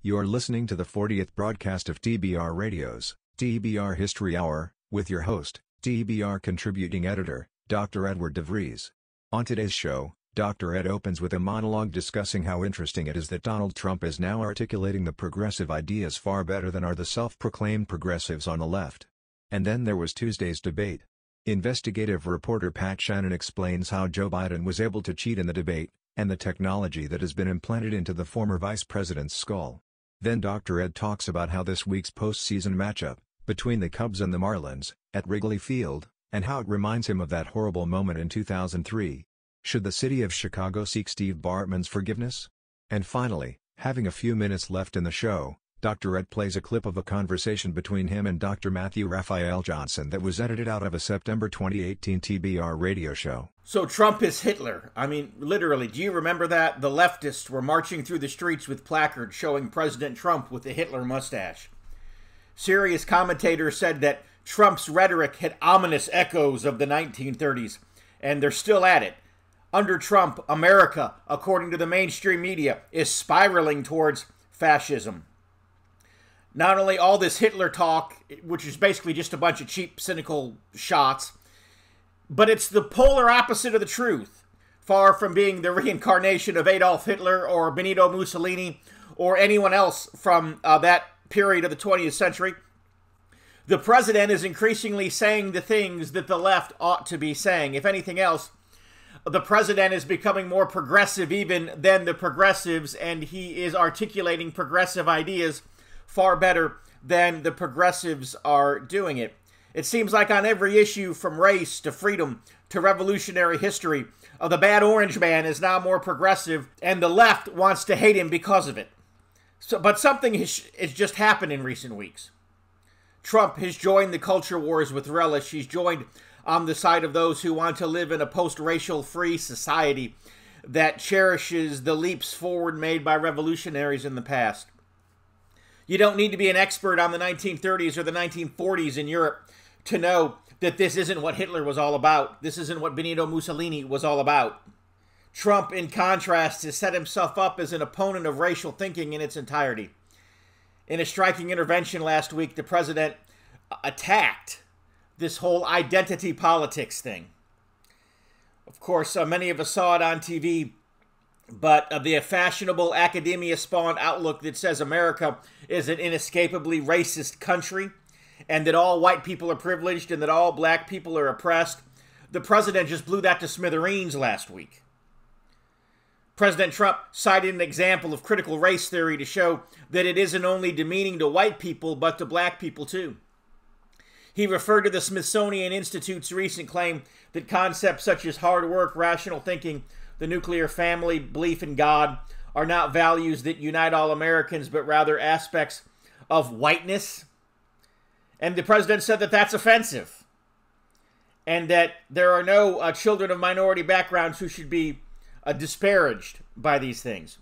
You are listening to the 40th broadcast of TBR Radio's TBR History Hour, with your host, TBR contributing editor, Dr. Edward DeVries. On today's show, Dr. Ed opens with a monologue discussing how interesting it is that Donald Trump is now articulating the progressive ideas far better than are the self-proclaimed progressives on the left. And then there was Tuesday's debate. Investigative reporter Pat Shannan explains how Joe Biden was able to cheat in the debate, and the technology that has been implanted into the former vice president's skull. Then Dr. Ed talks about how this week's postseason matchup, between the Cubs and the Marlins, at Wrigley Field, and how it reminds him of that horrible moment in 2003. Should the city of Chicago seek Steve Bartman's forgiveness? And finally, having a few minutes left in the show, Dr. Ed plays a clip of a conversation between him and Dr. Raphael Johnson that was edited out of a September 2018 TBR radio show. So Trump is Hitler. I mean, literally, do you remember that? The leftists were marching through the streets with placards showing President Trump with the Hitler mustache. Serious commentators said that Trump's rhetoric had ominous echoes of the 1930s, and they're still at it. Under Trump, America, according to the mainstream media, is spiraling towards fascism. Not only all this Hitler talk, which is basically just a bunch of cheap, cynical shots, but it's the polar opposite of the truth. Far from being the reincarnation of Adolf Hitler or Benito Mussolini or anyone else from that period of the 20th century, the president is increasingly saying the things that the left ought to be saying. If anything else, the president is becoming more progressive even than the progressives, and he is articulating progressive ideas far better than the progressives are doing it. It seems like on every issue, from race to freedom to revolutionary history, the bad orange man is now more progressive, and the left wants to hate him because of it. But something has just happened in recent weeks. Trump has joined the culture wars with relish. He's joined on the side of those who want to live in a post-racial free society that cherishes the leaps forward made by revolutionaries in the past. You don't need to be an expert on the 1930s or the 1940s in Europe to know that this isn't what Hitler was all about. This isn't what Benito Mussolini was all about. Trump, in contrast, has set himself up as an opponent of racial thinking in its entirety. In a striking intervention last week, the president attacked this whole identity politics thing. Of course, many of us saw it on TV, but the fashionable academia-spawned outlook that says America is an inescapably racist country and that all white people are privileged and that all black people are oppressed, the president just blew that to smithereens last week. President Trump cited an example of critical race theory to show that it isn't only demeaning to white people, but to black people too. He referred to the Smithsonian Institute's recent claim that concepts such as hard work, rational thinking, the nuclear family, belief in God, are not values that unite all Americans, but rather aspects of whiteness. And the president said that that's offensive, and that there are no children of minority backgrounds who should be disparaged by these things.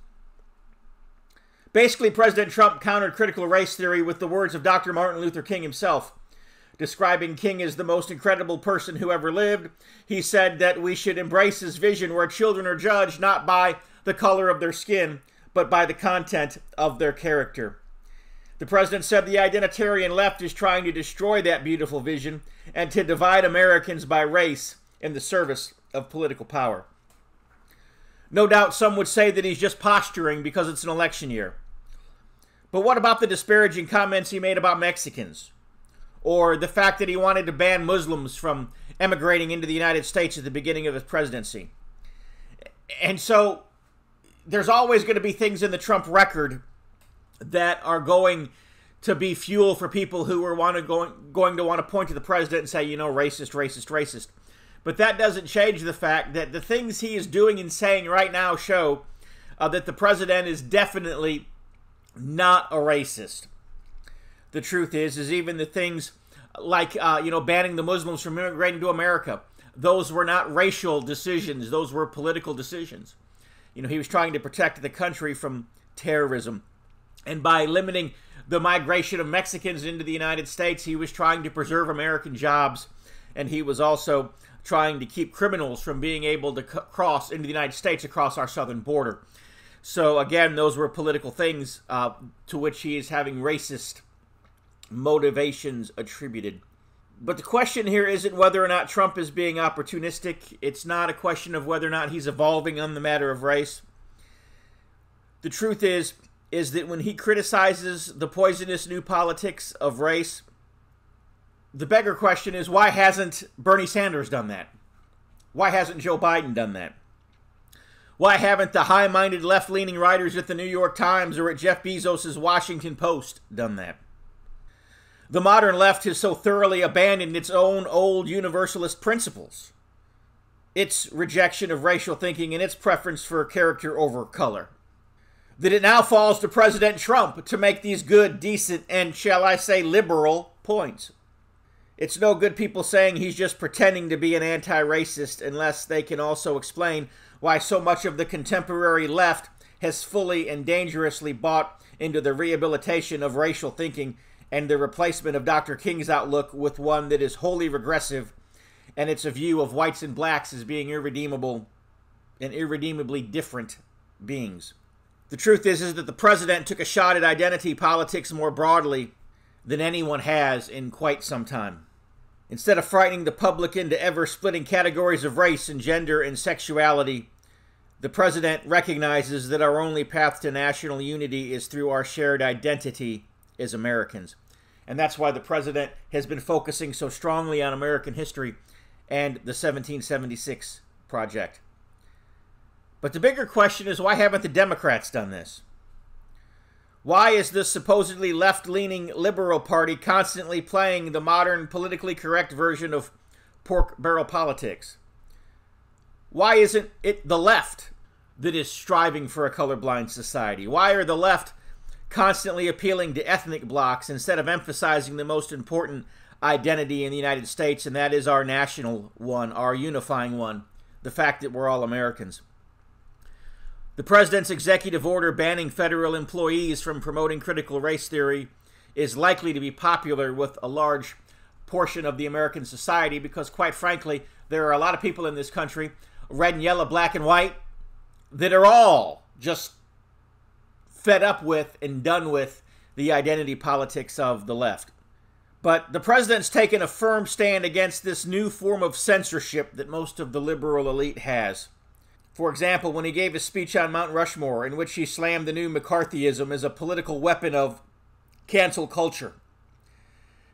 Basically, President Trump countered critical race theory with the words of Dr. Martin Luther King himself. Describing King as the most incredible person who ever lived, he said that we should embrace his vision where children are judged not by the color of their skin, but by the content of their character. The president said the identitarian left is trying to destroy that beautiful vision and to divide Americans by race in the service of political power. No doubt some would say that he's just posturing because it's an election year. But what about the disparaging comments he made about Mexicans? Or the fact that he wanted to ban Muslims from emigrating into the United States at the beginning of his presidency? And so there's always going to be things in the Trump record that are going to be fuel for people who are going to want to point to the president and say, you know, racist, racist, racist. But that doesn't change the fact that the things he is doing and saying right now show that the president is definitely not a racist. The truth is even the things like, banning the Muslims from immigrating to America, those were not racial decisions. Those were political decisions. He was trying to protect the country from terrorism. And by limiting the migration of Mexicans into the United States, he was trying to preserve American jobs. And he was also trying to keep criminals from being able to cross into the United States across our southern border. So again, those were political things to which he is having racist motivations attributed. But the question here isn't whether or not Trump is being opportunistic. It's not a question of whether or not he's evolving on the matter of race. The truth is that when he criticizes the poisonous new politics of race, the bigger question is, why hasn't Bernie Sanders done that? Why hasn't Joe Biden done that? Why haven't the high-minded left-leaning writers at the New York Times or at Jeff Bezos' Washington Post done that? The modern left has so thoroughly abandoned its own old universalist principles, its rejection of racial thinking and its preference for character over color, that it now falls to President Trump to make these good, decent, and, shall I say, liberal points. It's no good people saying he's just pretending to be an anti-racist unless they can also explain why so much of the contemporary left has fully and dangerously bought into the rehabilitation of racial thinking and the replacement of Dr. King's outlook with one that is wholly regressive, and it's a view of whites and blacks as being irredeemable and irredeemably different beings. The truth is that the president took a shot at identity politics more broadly than anyone has in quite some time. Instead of frightening the public into ever-splitting categories of race and gender and sexuality, the president recognizes that our only path to national unity is through our shared identity as Americans. And that's why the president has been focusing so strongly on American history and the 1776 Project. But the bigger question is, why haven't the Democrats done this? Why is this supposedly left-leaning liberal party constantly playing the modern politically correct version of pork barrel politics? Why isn't it the left that is striving for a colorblind society? Why are the left constantly appealing to ethnic blocs instead of emphasizing the most important identity in the United States, and that is our national one, our unifying one, the fact that we're all Americans? The president's executive order banning federal employees from promoting critical race theory is likely to be popular with a large portion of the American society because, quite frankly, there are a lot of people in this country, red and yellow, black and white, that are all just fed up with and done with the identity politics of the left. But the president's taken a firm stand against this new form of censorship that most of the liberal elite has. For example, when he gave a speech on Mount Rushmore in which he slammed the new McCarthyism as a political weapon of cancel culture,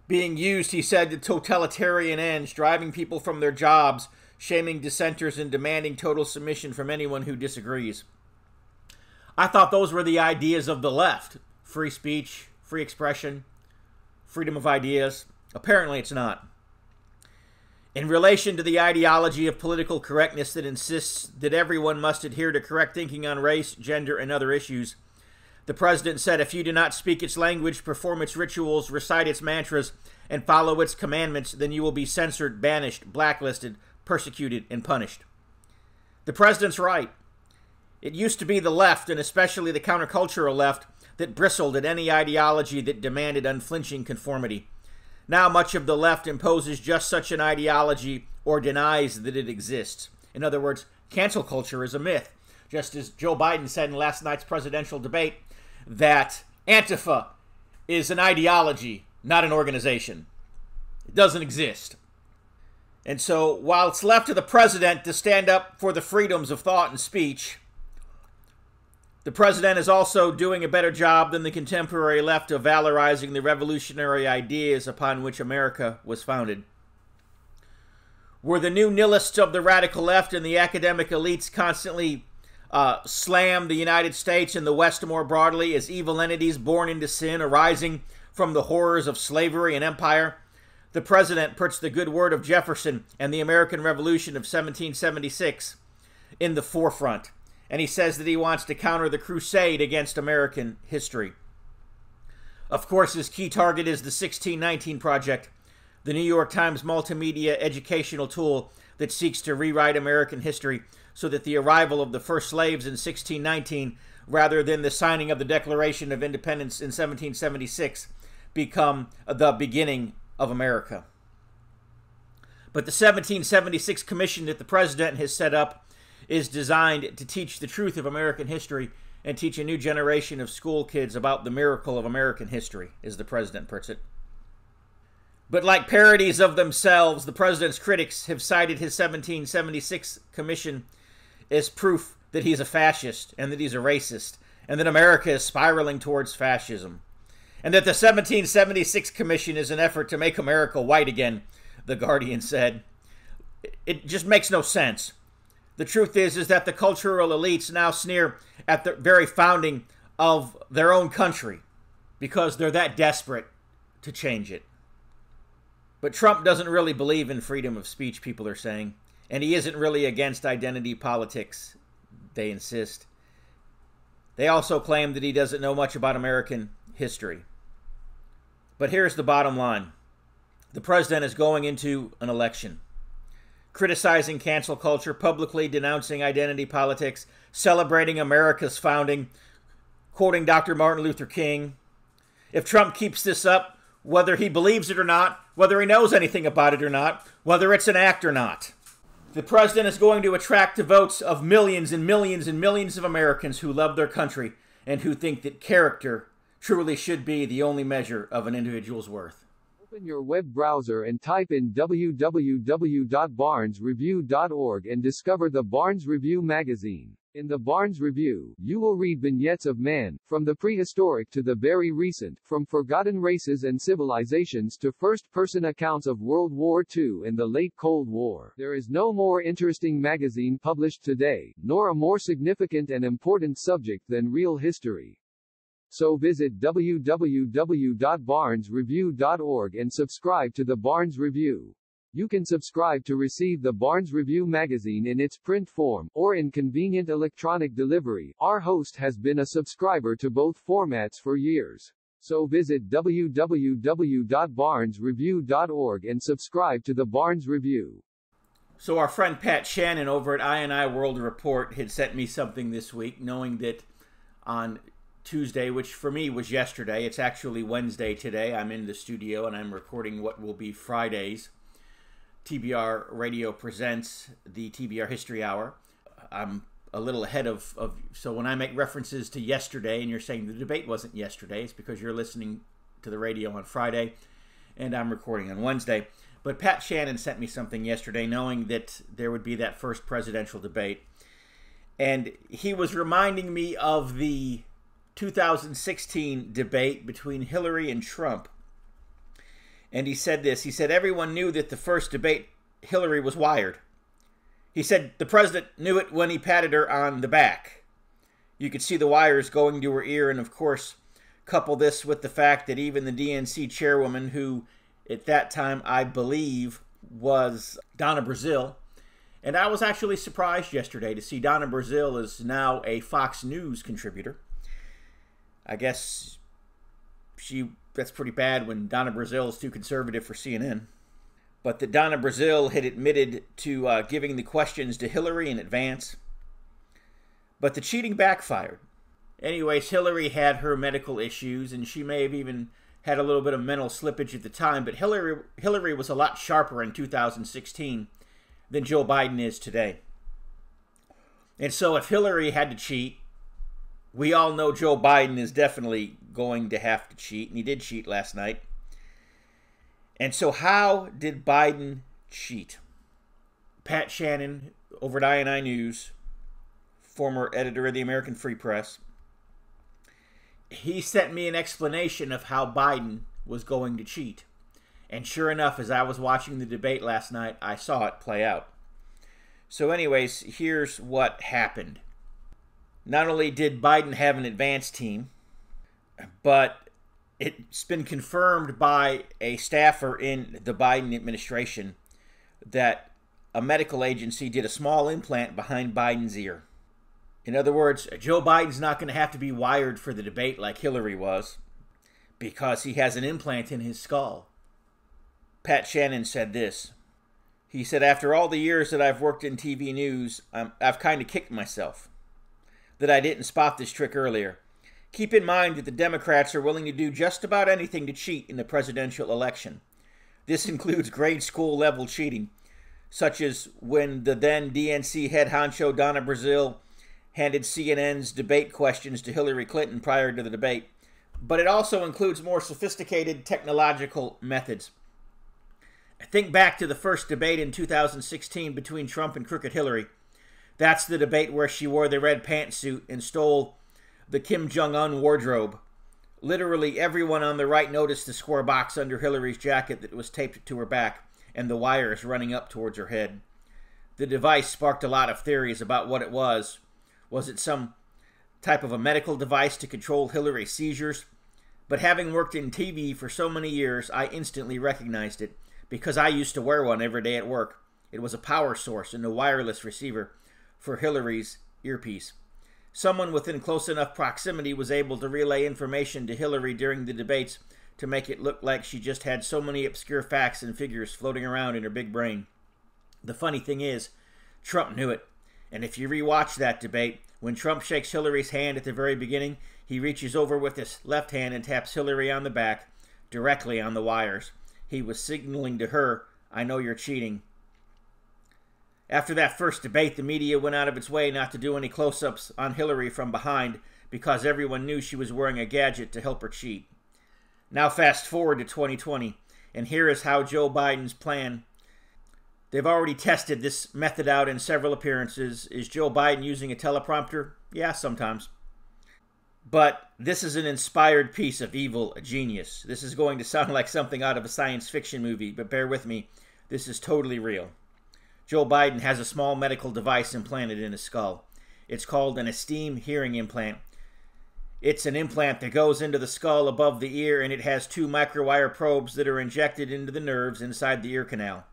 being used, he said, to totalitarian ends, driving people from their jobs, shaming dissenters, and demanding total submission from anyone who disagrees. I thought those were the ideas of the left. Free speech, free expression, freedom of ideas. Apparently it's not. In relation to the ideology of political correctness that insists that everyone must adhere to correct thinking on race, gender, and other issues, the president said, if you do not speak its language, perform its rituals, recite its mantras, and follow its commandments, then you will be censored, banished, blacklisted, persecuted, and punished. The president's right. It used to be the left, and especially the countercultural left, that bristled at any ideology that demanded unflinching conformity. Now much of the left imposes just such an ideology or denies that it exists. In other words, cancel culture is a myth. Just as Joe Biden said in last night's presidential debate that Antifa is an ideology, not an organization. It doesn't exist. And so while it's left to the president to stand up for the freedoms of thought and speech, the president is also doing a better job than the contemporary left of valorizing the revolutionary ideas upon which America was founded. Were the new nihilists of the radical left and the academic elites constantly slam the United States and the West more broadly as evil entities born into sin, arising from the horrors of slavery and empire, the president puts the good word of Jefferson and the American Revolution of 1776 in the forefront. And he says that he wants to counter the crusade against American history. Of course, his key target is the 1619 Project, the New York Times multimedia educational tool that seeks to rewrite American history so that the arrival of the first slaves in 1619, rather than the signing of the Declaration of Independence in 1776, become the beginning of America. But the 1776 commission that the president has set up is designed to teach the truth of American history and teach a new generation of school kids about the miracle of American history, as the president puts it. But like parodies of themselves, the president's critics have cited his 1776 commission as proof that he's a fascist and that he's a racist and that America is spiraling towards fascism. And that the 1776 commission is an effort to make America white again, the Guardian said. It just makes no sense. The truth is that the cultural elites now sneer at the very founding of their own country because they're that desperate to change it. But Trump doesn't really believe in freedom of speech, people are saying, and he isn't really against identity politics, they insist. They also claim that he doesn't know much about American history. But here's the bottom line. The president is going into an election, criticizing cancel culture, publicly denouncing identity politics, celebrating America's founding, quoting Dr. Martin Luther King. If Trump keeps this up, whether he believes it or not, whether he knows anything about it or not, whether it's an act or not, the president is going to attract the votes of millions and millions and millions of Americans who love their country and who think that character truly should be the only measure of an individual's worth. Open your web browser and type in www.barnesreview.org and discover the Barnes Review magazine. In the Barnes Review, you will read vignettes of man, from the prehistoric to the very recent, from forgotten races and civilizations to first-person accounts of World War II and the late Cold War. There is no more interesting magazine published today, nor a more significant and important subject than real history. So visit www.barnesreview.org and subscribe to the Barnes Review. You can subscribe to receive the Barnes Review magazine in its print form, or in convenient electronic delivery. Our host has been a subscriber to both formats for years. So visit www.barnesreview.org and subscribe to the Barnes Review. So our friend Pat Shannan over at I&I World Report had sent me something this week, knowing that on Tuesday, which for me was yesterday, it's actually Wednesday today, I'm in the studio and I'm recording what will be Friday's TBR Radio presents the TBR History Hour. I'm a little ahead of so when I make references to yesterday and you're saying the debate wasn't yesterday, it's because you're listening to the radio on Friday and I'm recording on Wednesday. But Pat Shannan sent me something yesterday knowing that there would be that first presidential debate. And he was reminding me of the 2016 debate between Hillary and Trump. And he said this, he said, everyone knew that the first debate, Hillary was wired. He said the president knew it when he patted her on the back. You could see the wires going to her ear, and of course, couple this with the fact that even the DNC chairwoman, who at that time I believe was Donna Brazile, and I was actually surprised yesterday to see Donna Brazile is now a Fox News contributor. I guess that's pretty bad when Donna Brazile is too conservative for CNN. But that Donna Brazile had admitted to giving the questions to Hillary in advance. But the cheating backfired. Anyways, Hillary had her medical issues, and she may have even had a little bit of mental slippage at the time, but Hillary was a lot sharper in 2016 than Joe Biden is today. And so if Hillary had to cheat, we all know Joe Biden is definitely going to have to cheat, and he did cheat last night. And so how did Biden cheat? Pat Shannan over at I&I News, former editor of the American Free Press, he sent me an explanation of how Biden was going to cheat. And sure enough, as I was watching the debate last night, I saw it play out. So anyways, here's what happened. Not only did Biden have an advance team, but it's been confirmed by a staffer in the Biden administration that a medical agency did a small implant behind Biden's ear. In other words, Joe Biden's not going to have to be wired for the debate like Hillary was because he has an implant in his skull. Pat Shannan said this. He said, after all the years that I've worked in TV news, I've kind of kicked myself that I didn't spot this trick earlier. Keep in mind that the Democrats are willing to do just about anything to cheat in the presidential election. This includes grade school level cheating, such as when the then DNC head honcho Donna Brazile handed CNN's debate questions to Hillary Clinton prior to the debate, but it also includes more sophisticated technological methods. Think back to the first debate in 2016 between Trump and Crooked Hillary. That's the debate where she wore the red pantsuit and stole the Kim Jong-un wardrobe. Literally everyone on the right noticed the square box under Hillary's jacket that was taped to her back and the wires running up towards her head. The device sparked a lot of theories about what it was. Was it some type of a medical device to control Hillary's seizures? But having worked in TV for so many years, I instantly recognized it because I used to wear one every day at work. It was a power source and a wireless receiver for Hillary's earpiece. Someone within close enough proximity was able to relay information to Hillary during the debates to make it look like she just had so many obscure facts and figures floating around in her big brain. The funny thing is, Trump knew it. And if you rewatch that debate, when Trump shakes Hillary's hand at the very beginning, he reaches over with his left hand and taps Hillary on the back, directly on the wires. He was signaling to her, "I know you're cheating." After that first debate, the media went out of its way not to do any close-ups on Hillary from behind because everyone knew she was wearing a gadget to help her cheat. Now fast forward to 2020, and here is how Joe Biden's plan. They've already tested this method out in several appearances. Is Joe Biden using a teleprompter? Yeah, sometimes. But this is an inspired piece of evil genius. This is going to sound like something out of a science fiction movie, but bear with me. This is totally real. Joe Biden has a small medical device implanted in his skull. It's called an esteem hearing implant. It's an implant that goes into the skull above the ear, and it has 2 microwire probes that are injected into the nerves inside the ear canal.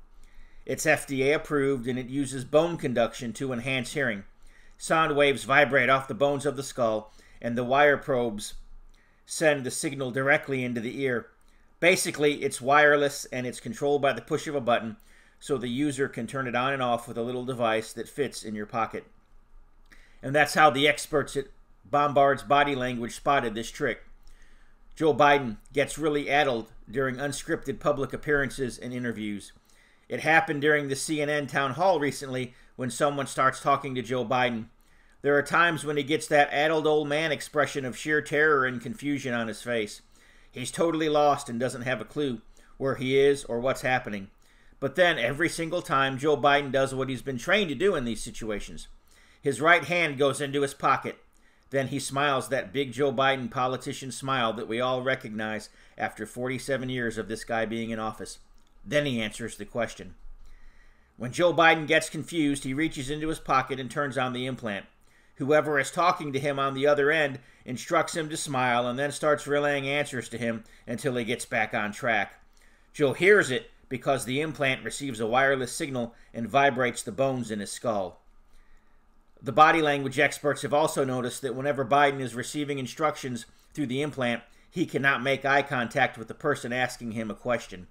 It's FDA approved, and it uses bone conduction to enhance hearing. Sound waves vibrate off the bones of the skull, and the wire probes send the signal directly into the ear. Basically, it's wireless, and it's controlled by the push of a button, so the user can turn it on and off with a little device that fits in your pocket. And that's how the experts at Bombard's Body Language spotted this trick. Joe Biden gets really addled during unscripted public appearances and interviews. It happened during the CNN town hall recently when someone starts talking to Joe Biden. There are times when he gets that addled old man expression of sheer terror and confusion on his face. He's totally lost and doesn't have a clue where he is or what's happening. But then every single time Joe Biden does what he's been trained to do in these situations. His right hand goes into his pocket. Then he smiles that big Joe Biden politician smile that we all recognize after 47 years of this guy being in office. Then he answers the question. When Joe Biden gets confused, he reaches into his pocket and turns on the implant. Whoever is talking to him on the other end instructs him to smile and then starts relaying answers to him until he gets back on track. Joe hears it because the implant receives a wireless signal and vibrates the bones in his skull. The body language experts have also noticed that whenever Biden is receiving instructions through the implant, he cannot make eye contact with the person asking him a question.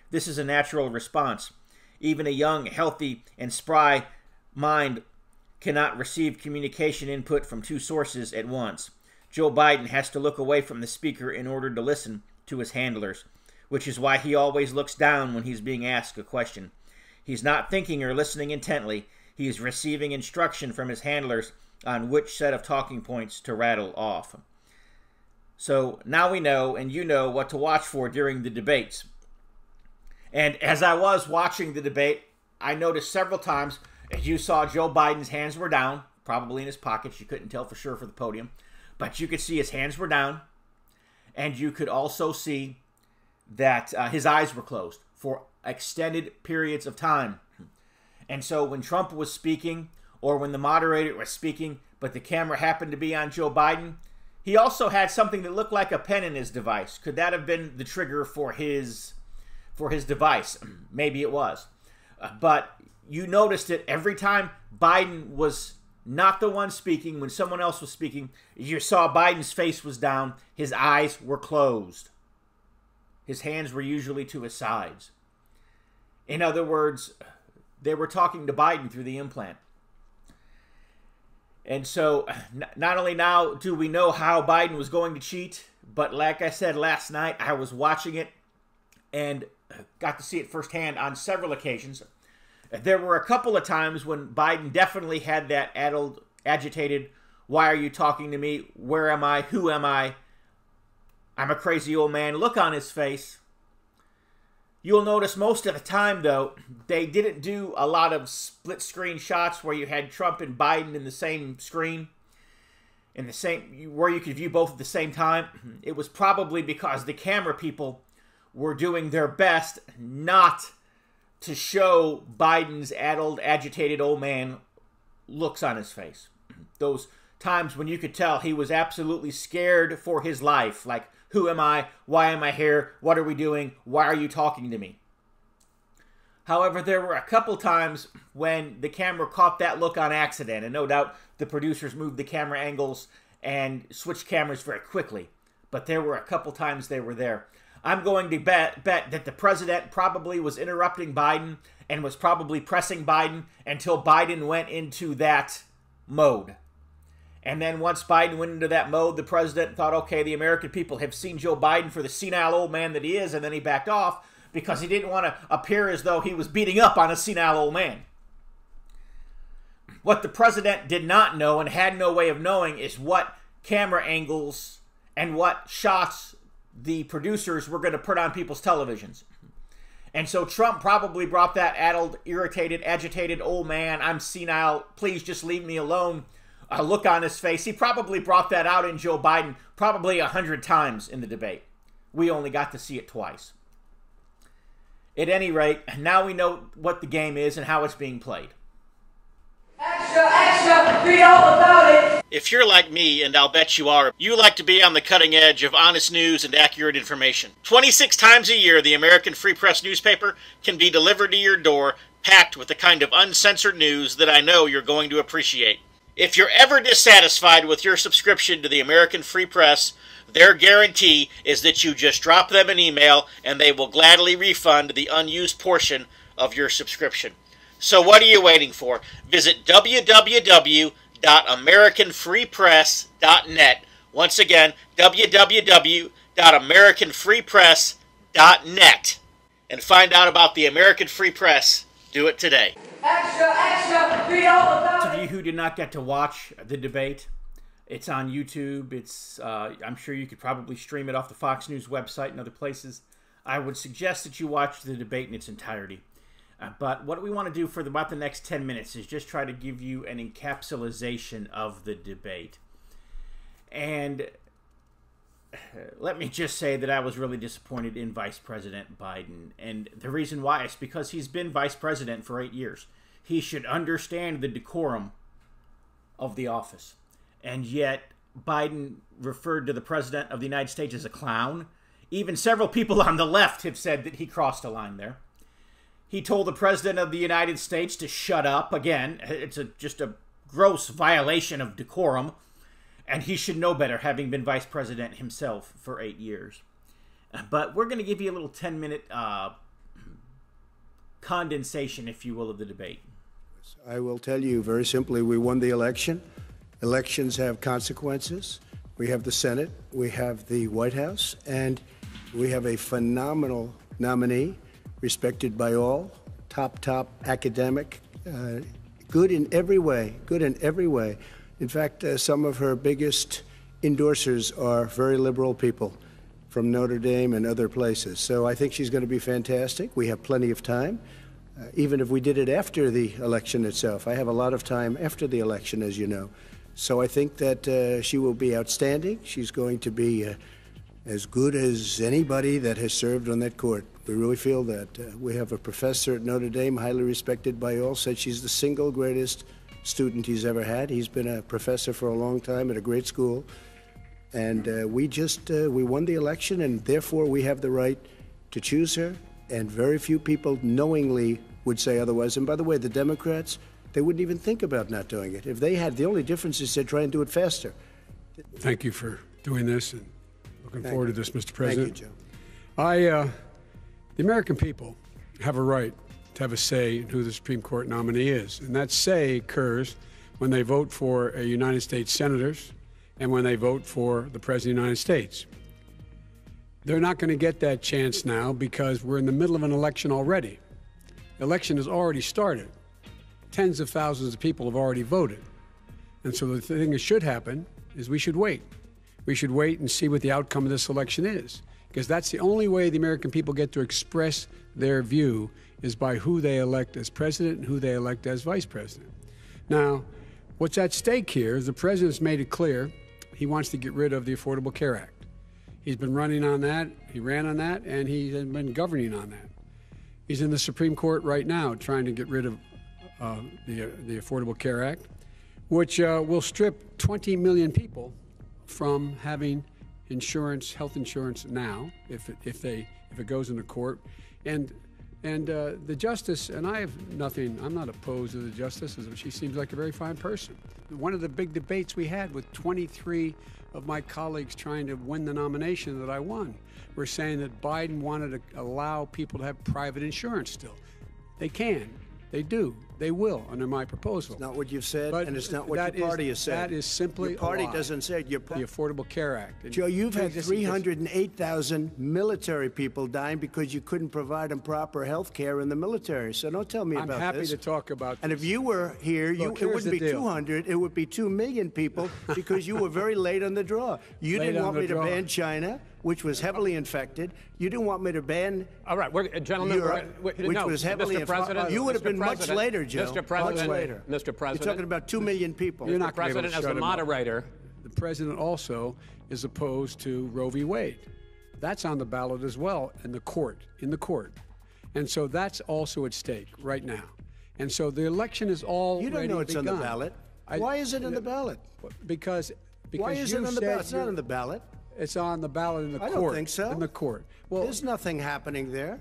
This is a natural response. Even a young, healthy, and spry mind cannot receive communication input from 2 sources at once. Joe Biden has to look away from the speaker in order to listen to his handlers, which is why he always looks down when he's being asked a question. He's not thinking or listening intently. He is receiving instruction from his handlers on which set of talking points to rattle off. So now we know, and you know, what to watch for during the debates. And as I was watching the debate, I noticed several times, as you saw, Joe Biden's hands were down, probably in his pockets. You couldn't tell for sure for the podium. But you could see his hands were down. And you could also see that his eyes were closed for extended periods of time. And so when Trump was speaking, or when the moderator was speaking, but the camera happened to be on Joe Biden, he also had something that looked like a pen in his device. Could that have been the trigger for his device? Maybe it was. But you noticed it every time Biden was not the one speaking. When someone else was speaking, you saw Biden's face was down. His eyes were closed. His hands were usually to his sides. In other words, they were talking to Biden through the implant. And so not only now do we know how Biden was going to cheat, but like I said last night, I was watching it and got to see it firsthand on several occasions. There were a couple of times when Biden definitely had that addled agitated, why are you talking to me? Where am I? Who am I? I'm a crazy old man look on his face. You'll notice most of the time, though, they didn't do a lot of split screen shots where you had Trump and Biden in the same screen, where you could view both at the same time. It was probably because the camera people were doing their best not to show Biden's addled, agitated old man looks on his face. Those times when you could tell he was absolutely scared for his life, like, who am I? Why am I here? What are we doing? Why are you talking to me? However, there were a couple times when the camera caught that look on accident, and no doubt the producers moved the camera angles and switched cameras very quickly. But there were a couple times they were there. I'm going to bet that the president probably was interrupting Biden and was probably pressing Biden until Biden went into that mode. And then once Biden went into that mode, the president thought, okay, the American people have seen Joe Biden for the senile old man that he is, and then he backed off because he didn't want to appear as though he was beating up on a senile old man. What the president did not know and had no way of knowing is what camera angles and what shots the producers were going to put on people's televisions. And so Trump probably brought that addled, irritated, agitated old man, I'm senile, please just leave me alone, a look on his face. He probably brought that out in Joe Biden probably 100 times in the debate. We only got to see it twice. At any rate, now we know what the game is and how it's being played. Extra, extra, read all about it. If you're like me, and I'll bet you are, you like to be on the cutting edge of honest news and accurate information. 26 times a year, the American Free Press newspaper can be delivered to your door, packed with the kind of uncensored news that I know you're going to appreciate. If you're ever dissatisfied with your subscription to the American Free Press, their guarantee is that you just drop them an email and they will gladly refund the unused portion of your subscription. So what are you waiting for? Visit www.americanfreepress.net. Once again, www.americanfreepress.net. And find out about the American Free Press. Do it today. Extra, extra, read all about Those of you who did not get to watch the debate, it's on YouTube. I'm sure you could probably stream it off the Fox News website and other places. I would suggest that you watch the debate in its entirety. But what we want to do for about the next 10 minutes is just try to give you an encapsulation of the debate. And let me just say that I was really disappointed in Vice President Biden. And the reason why is because he's been vice president for 8 years. He should understand the decorum of the office. And yet, Biden referred to the President of the United States as a clown. Even several people on the left have said that he crossed a line there. He told the President of the United States to shut up. Again, it's just a gross violation of decorum. And he should know better, having been vice president himself for 8 years. But we're going to give you a little 10-minute condensation, if you will, of the debate. I will tell you very simply, we won the election. Elections have consequences. We have the Senate, we have the White House, and we have a phenomenal nominee, respected by all, top academic, good in every way, In fact, some of her biggest endorsers are very liberal people from Notre Dame and other places. So I think she's going to be fantastic. We have plenty of time, even if we did it after the election itself. I have a lot of time after the election, as you know. So I think that she will be outstanding. She's going to be as good as anybody that has served on that court. We really feel that. We have a professor at Notre Dame, highly respected by all, said she's the single greatest student he's ever had. He's been a professor for a long time at a great school. And we won the election, and therefore we have the right to choose her. And very few people knowingly would say otherwise. And by the way, the Democrats, they wouldn't even think about not doing it. If they had, the only difference is they'd try and do it faster. Thank you for doing this, and looking forward to this, Mr. President. Thank you, Joe. The American people have a right to have a say in who the Supreme Court nominee is. And that say occurs when they vote for United States senators and when they vote for the President of the United States. They're not going to get that chance now because we're in the middle of an election already. The election has already started. Tens of thousands of people have already voted. And so the thing that should happen is we should wait. We should wait and see what the outcome of this election is, because that's the only way the American people get to express their view is by who they elect as president and who they elect as vice president. Now, what's at stake here is the president's made it clear he wants to get rid of the Affordable Care Act. He's been running on that, he ran on that, and he's been governing on that. He's in the Supreme Court right now trying to get rid of the Affordable Care Act, which will strip 20 million people from having insurance, health insurance now, if it goes into court. And the justice, and I'm not opposed to the justice, she seems like a very fine person. One of the big debates we had with 23 of my colleagues trying to win the nomination that I won were saying that Biden wanted to allow people to have private insurance still. They can. They do. They will under my proposal. It's not what you've said, but and it's not what your party has said. That is simply your party a lie. Doesn't say it. The Affordable Care Act. And Joe, you've had 308,000 military people dying because you couldn't provide them proper health care in the military. So don't tell me about this. I'm happy to talk about this. And if you were here, Look, it wouldn't be 200. It would be 2 million people because you were very late on the draw. You didn't want me to ban China, which was heavily infected. You didn't want me to ban gentlemen, Europe, which was heavily infected. You would have been much later, Joe. Mr. President, much later. Mr. President. You're talking about 2 million people. You're not Mr. President, as the moderator. The president also is opposed to Roe v. Wade. That's on the ballot as well in the court. And so that's also at stake right now. And so the election is already You don't know it's begun. on the ballot. Why is it on the ballot? Because why is it on the ballot? It's not on the ballot. It's on the ballot in the court. I don't think so. In the court. Well, there's nothing happening there.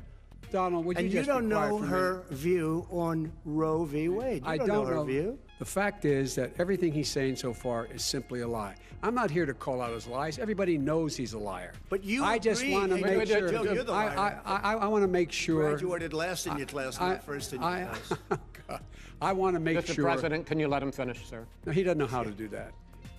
Donald, would you and just you don't be quiet know for her view on Roe v. Wade. You I don't know her view. The fact is that everything he's saying so far is simply a lie. I'm not here to call out his lies. Everybody knows he's a liar. But you I just agree. want to make sure. Joe, you're the liar. I want to make sure. Graduated last in your class, not first in your class. I want to make sure. Mr. President, can you let him finish, sir? No, he doesn't know how to do that.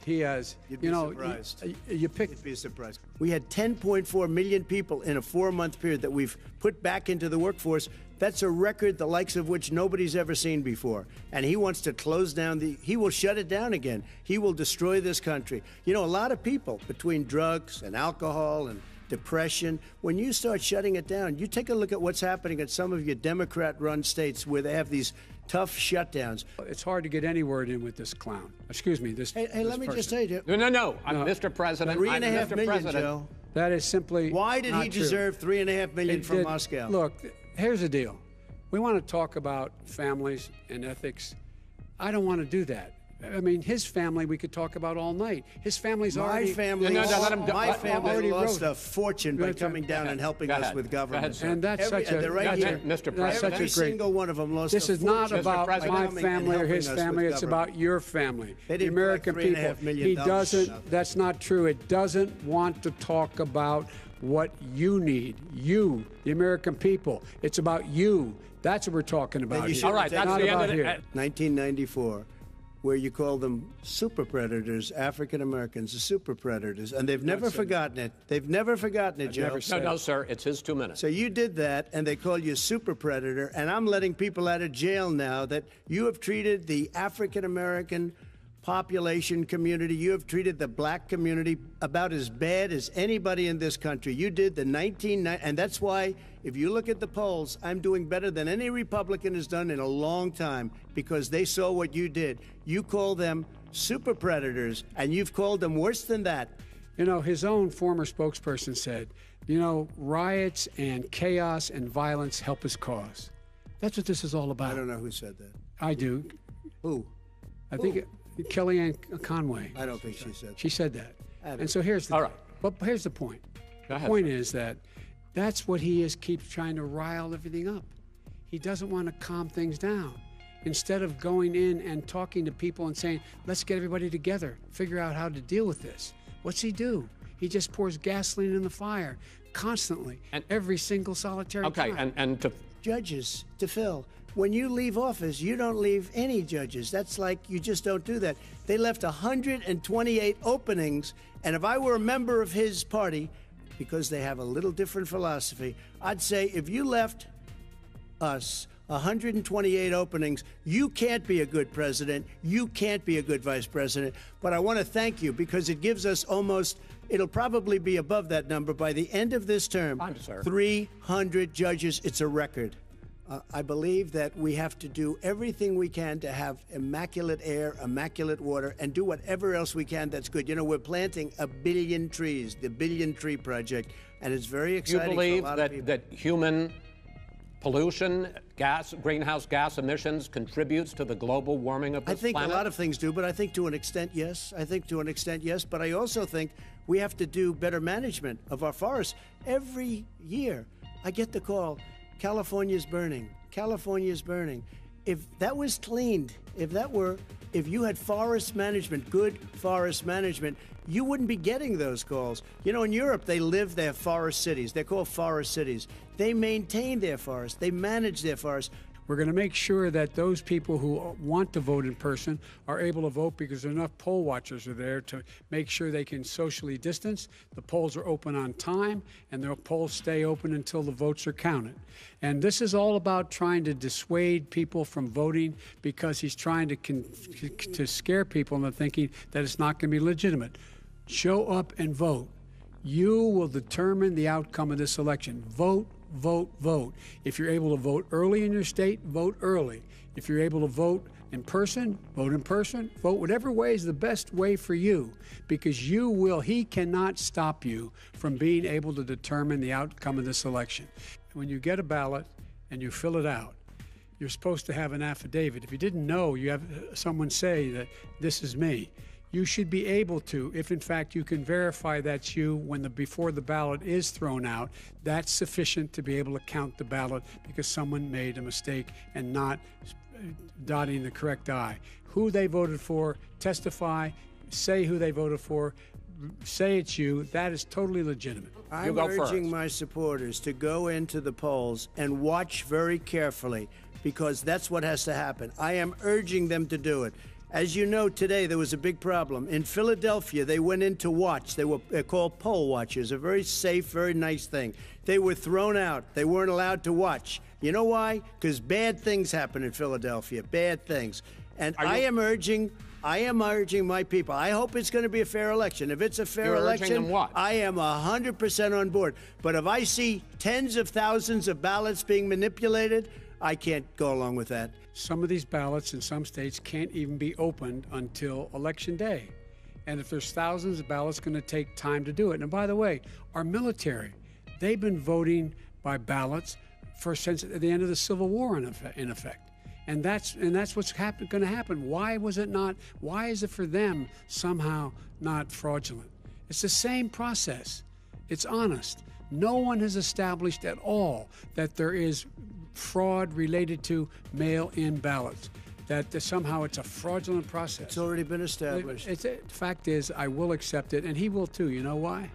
He has, You'd be surprised. You pick. You'd be surprised. We had 10.4 million people in a 4-month period that we've put back into the workforce. That's a record the likes of which nobody's ever seen before. And he wants to close down he will shut it down again. He will destroy this country. You know, a lot of people, between drugs and alcohol and depression, when you start shutting it down, you take a look at what's happening in some of your Democrat-run states where they have these tough shutdowns. It's hard to get any word in with this clown. Excuse me, this. Hey, let me just say, No. Mr. President. 3.5 million, Joe. That is simply. Why did not he true. deserve 3.5 million from Moscow? Look, here's the deal. We want to talk about families and ethics. I don't want to do that. I mean, his family we could talk about all night. His family's already... My family lost a fortune by coming down and helping us with government. And that's such a... Mr. President. Every single one of them lost a fortune. This is not about my family or his family. It's about your family. The American people. He doesn't... That's not true. It doesn't want to talk about what you need. You, the American people. It's about you. That's what we're talking about here. All right, that's not the about end of here. 1994. Where you call them super predators, African Americans, the super predators, and they've never forgotten it. They've never forgotten it, Joe. No, sir, it's his 2 minutes. So you did that, and they call you a super predator, and I'm letting people out of jail now that you have treated the African American population community, you have treated the black community about as bad as anybody in this country. You did the 1990, and that's why, if you look at the polls, I'm doing better than any Republican has done in a long time because they saw what you did. You call them super predators, and you've called them worse than that. You know, his own former spokesperson said, you know, riots and chaos and violence help his cause. That's what this is all about. I don't know who said that. I do. Who? I think Kellyanne Conway. I don't think she said that. She said that. And so here's the But here's the point. The point is that that's what he keeps trying to rile everything up. He doesn't want to calm things down. Instead of going in and talking to people and saying, let's get everybody together, figure out how to deal with this. What's he do? He just pours gasoline in the fire constantly, and every single solitary time. And to judges to fill. When you leave office, you don't leave any judges. That's like you just don't do that. They left 128 openings, and if I were a member of his party, because they have a little different philosophy, I'd say if you left us 128 openings. You can't be a good president. You can't be a good vice president. But I want to thank you because it gives us it'll probably be above that number by the end of this term. 300 judges. It's a record. I believe that we have to do everything we can to have immaculate air, immaculate water, and do whatever else we can that's good. You know, we're planting 1 billion trees, the Billion Tree Project, and it's very exciting. You believe for a lot of people. that human pollution, greenhouse gas emissions contributes to the global warming of this planet? I think a lot of things do, but I think to an extent, yes. But I also think we have to do better management of our forests. Every year, I get the call, California's burning. If that was cleaned, if you had forest management, good forest management, you wouldn't be getting those calls. You know, in Europe, they have forest cities. They're called forest cities. They maintain their forests. They manage their forests. We're going to make sure that those people who want to vote in person are able to vote because enough poll watchers are there to make sure they can socially distance. The polls are open on time, and the polls stay open until the votes are counted. And this is all about trying to dissuade people from voting because he's trying to scare people into thinking that it's not going to be legitimate. Show up and vote. You will determine the outcome of this election. Vote. Vote, vote. If you're able to vote early in your state, vote early. If you're able to vote in person, vote in person. Vote whatever way is the best way for you, because he cannot stop you from being able to determine the outcome of this election. When you get a ballot and you fill it out, you're supposed to have an affidavit. If you didn't know, you have someone say that this is me. You should be able to, if in fact you can verify that's you before the ballot is thrown out, that's sufficient to be able to count the ballot because someone made a mistake and not dotting the correct I. Who they voted for, testify, say who they voted for, say it's you. That is totally legitimate. I'm urging my supporters to go into the polls and watch very carefully because that's what has to happen. I am urging them to do it. As you know, today there was a big problem. In Philadelphia, they went in to watch. They're called poll watchers, a very safe, very nice thing. They were thrown out. They weren't allowed to watch. You know why? Because bad things happen in Philadelphia, bad things. And I am urging my people. I hope it's going to be a fair election. If it's a fair election, I am 100% on board. But if I see tens of thousands of ballots being manipulated, I can't go along with that. Some of these ballots in some states can't even be opened until Election Day. And if there's thousands of ballots, it's going to take time to do it. And by the way, our military, they've been voting by ballots since the end of the Civil War, in effect. And that's what's going to happen. Why is it for them somehow not fraudulent? It's the same process. It's honest. No one has established at all that there is fraud related to mail-in ballots, that somehow it's a fraudulent process. It's already been established. The fact is, I will accept it, and he will too. You know why?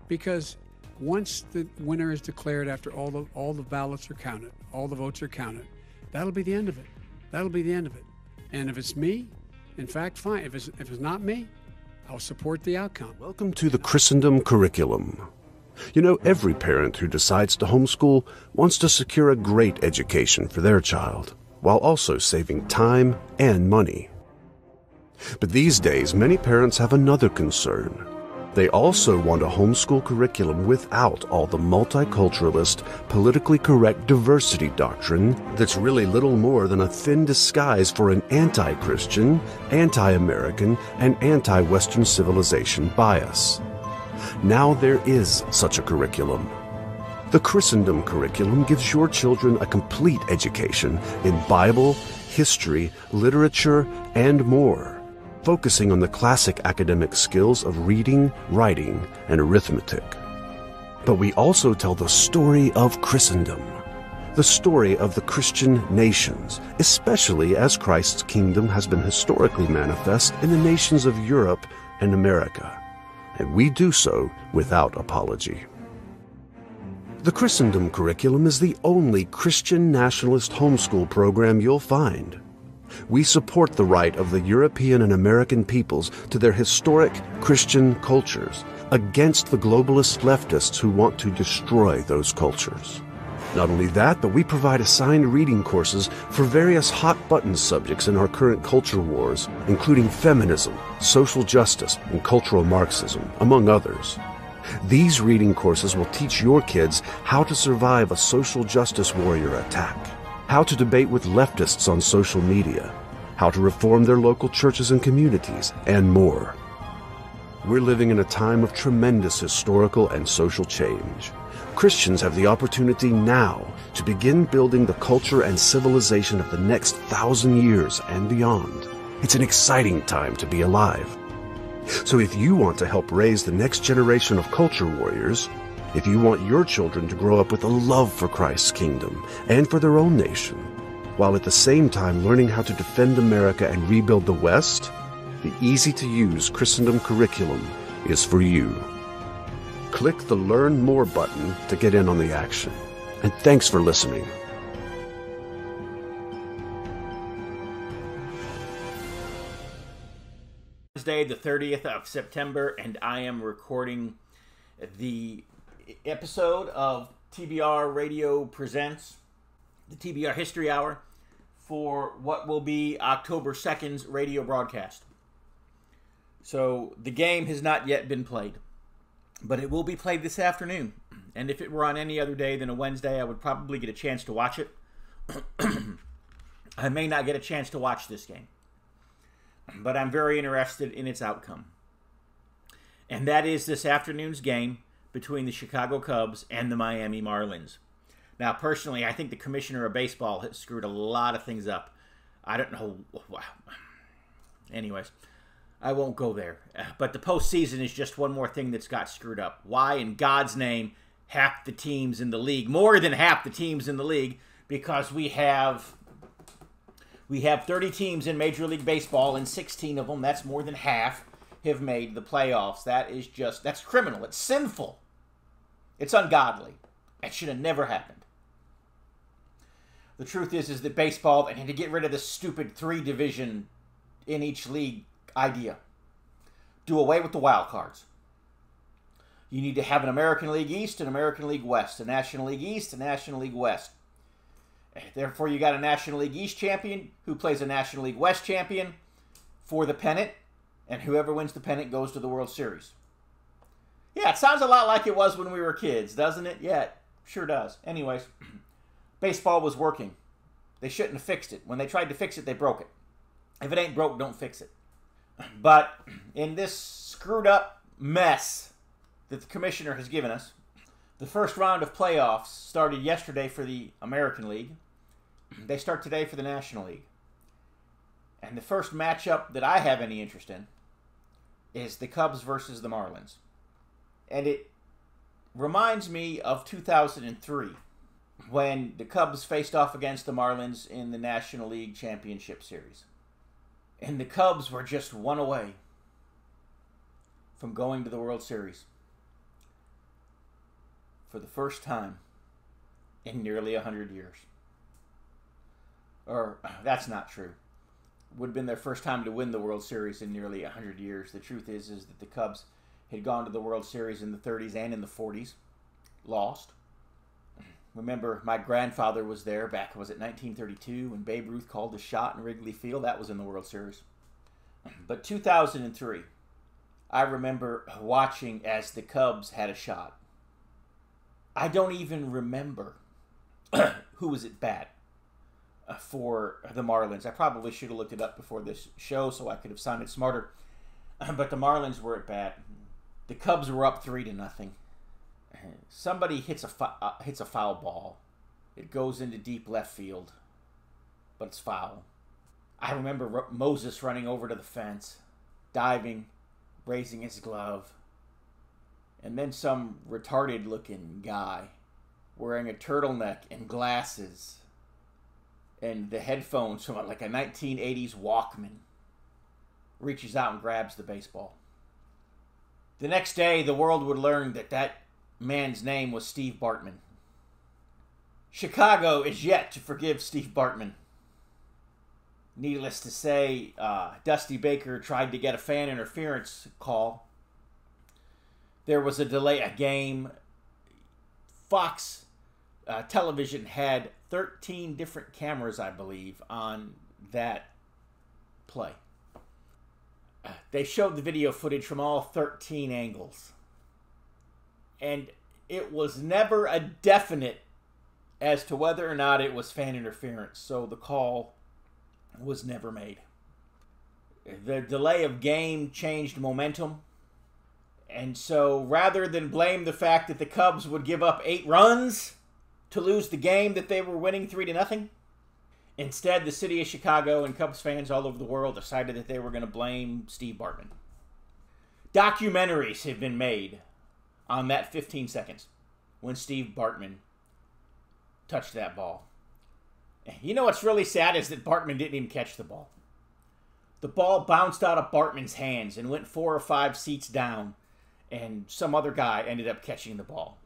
Because once the winner is declared after all the ballots are counted, all the votes are counted, that'll be the end of it. That'll be the end of it. And if it's me, in fact, fine. If it's not me, I'll support the outcome. Welcome to the Christendom Curriculum. You know, every parent who decides to homeschool wants to secure a great education for their child, while also saving time and money. But these days, many parents have another concern. They also want a homeschool curriculum without all the multiculturalist, politically correct diversity doctrine that's really little more than a thin disguise for an anti-Christian, anti-American, and anti-Western civilization bias. Now there is such a curriculum. The Christendom Curriculum gives your children a complete education in Bible, history, literature, and more, focusing on the classic academic skills of reading, writing, and arithmetic. But we also tell the story of Christendom, the story of the Christian nations, especially as Christ's kingdom has been historically manifest in the nations of Europe and America. And we do so without apology. The Christendom Curriculum is the only Christian nationalist homeschool program you'll find. We support the right of the European and American peoples to their historic Christian cultures against the globalist leftists who want to destroy those cultures. Not only that, but we provide assigned reading courses for various hot-button subjects in our current culture wars, including feminism, social justice, and cultural Marxism, among others. These reading courses will teach your kids how to survive a social justice warrior attack, how to debate with leftists on social media, how to reform their local churches and communities, and more. We're living in a time of tremendous historical and social change. Christians have the opportunity now to begin building the culture and civilization of the next 1,000 years and beyond. It's an exciting time to be alive. So if you want to help raise the next generation of culture warriors, if you want your children to grow up with a love for Christ's kingdom and for their own nation, while at the same time learning how to defend America and rebuild the West, the easy-to-use Christendom Curriculum is for you. Click the Learn More button to get in on the action. And thanks for listening. Wednesday, the 30th of September, and I am recording the episode of TBR Radio Presents, the TBR History Hour, for what will be October 2nd's radio broadcast. So the game has not yet been played, but it will be played this afternoon. And if it were on any other day than a Wednesday, I would probably get a chance to watch it. I may not get a chance to watch this game, but I'm very interested in its outcome. And that is this afternoon's game between the Chicago Cubs and the Miami Marlins. Now, personally, I think the commissioner of baseball has screwed a lot of things up. I don't know. Anyways, I won't go there. But the postseason is just one more thing that's got screwed up. Why, in God's name, half the teams in the league, more than half the teams in the league, because we have 30 teams in Major League Baseball, and 16 of them, that's more than half, have made the playoffs. That's criminal. It's sinful. It's ungodly. It should have never happened. The truth is that baseball, they need to get rid of this stupid 3-division in each league idea. Do away with the wild cards. You need to have an American League East, an American League West, a National League East, a National League West. Therefore, you got a National League East champion who plays a National League West champion for the pennant, and whoever wins the pennant goes to the World Series. Yeah, it sounds a lot like it was when we were kids, doesn't it? Yeah, it sure does. Anyways, baseball was working. They shouldn't have fixed it. When they tried to fix it, they broke it. If it ain't broke, don't fix it. But in this screwed up mess that the commissioner has given us, the first round of playoffs started yesterday for the American League. They start today for the National League. And the first matchup that I have any interest in is the Cubs versus the Marlins. And it reminds me of 2003, when the Cubs faced off against the Marlins in the National League Championship Series. And the Cubs were just one away from going to the World Series for the first time in nearly 100 years. Or, that's not true. It would have been their first time to win the World Series in nearly 100 years. The truth is that the Cubs had gone to the World Series in the 30s and in the 40s. Lost. Remember, my grandfather was there back, was it 1932, when Babe Ruth called the shot in Wrigley Field? That was in the World Series. But 2003, I remember watching as the Cubs had a shot. I don't even remember who was at bat for the Marlins. I probably should have looked it up before this show so I could have sounded smarter. But the Marlins were at bat. The Cubs were up 3-0. Somebody hits a foul ball. It goes into deep left field, but it's foul. I remember Moses running over to the fence, diving, raising his glove, and then some retarded-looking guy wearing a turtleneck and glasses and the headphones from like a 1980s Walkman reaches out and grabs the baseball. The next day, the world would learn that man's name was Steve Bartman. Chicago is yet to forgive Steve Bartman. Needless to say, Dusty Baker tried to get a fan interference call. There was a delay, a game. Fox television had 13 different cameras, I believe, on that play. They showed the video footage from all 13 angles. And it was never a definite as to whether or not it was fan interference, so the call was never made. The delay of game changed momentum, and so rather than blame the fact that the Cubs would give up 8 runs to lose the game that they were winning 3-0, instead the city of Chicago and Cubs fans all over the world decided that they were going to blame Steve Bartman. Documentaries have been made on that 15 seconds when Steve Bartman touched that ball. You know what's really sad is that Bartman didn't even catch the ball. The ball bounced out of Bartman's hands and went 4 or 5 seats down, and some other guy ended up catching the ball.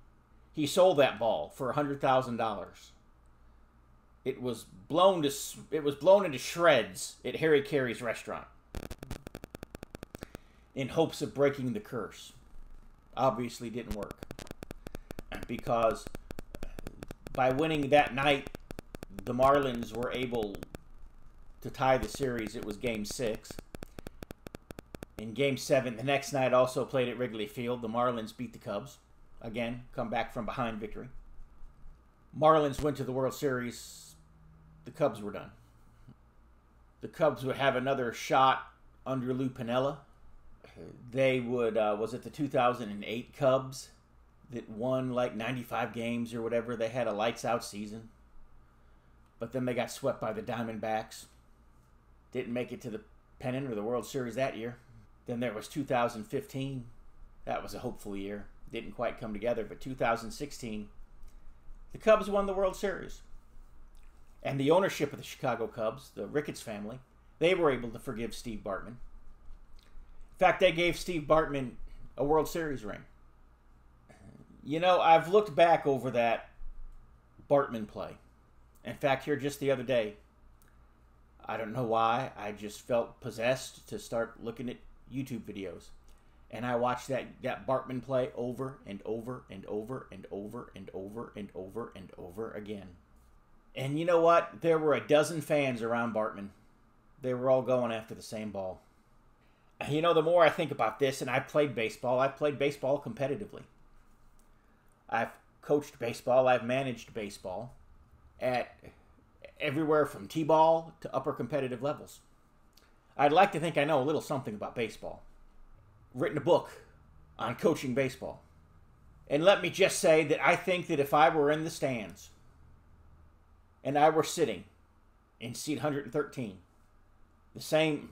He sold that ball for $100,000. It was blown into shreds at Harry Carey's restaurant in hopes of breaking the curse. Obviously didn't work, because by winning that night, the Marlins were able to tie the series. It was Game 6. In Game 7, the next night, also played at Wrigley Field, the Marlins beat the Cubs. Again, come back from behind victory. Marlins went to the World Series. The Cubs were done. The Cubs would have another shot under Lou Piniella. They would, was it the 2008 Cubs that won like 95 games or whatever? They had a lights-out season. But then they got swept by the Diamondbacks. Didn't make it to the pennant or the World Series that year. Then there was 2015. That was a hopeful year. Didn't quite come together. But 2016, the Cubs won the World Series. And the ownership of the Chicago Cubs, the Ricketts family, they were able to forgive Steve Bartman. In fact, they gave Steve Bartman a World Series ring. You know, I've looked back over that Bartman play. In fact, here just the other day, I don't know why, I just felt possessed to start looking at YouTube videos. And I watched that Bartman play over and over and over and over and over and over and over again. And you know what? There were a dozen fans around Bartman. They were all going after the same ball. You know, the more I think about this, and I've played baseball competitively. I've coached baseball, I've managed baseball at everywhere from T-ball to upper competitive levels. I'd like to think I know a little something about baseball. Written a book on coaching baseball. And let me just say that I think that if I were in the stands and I were sitting in seat 113, the same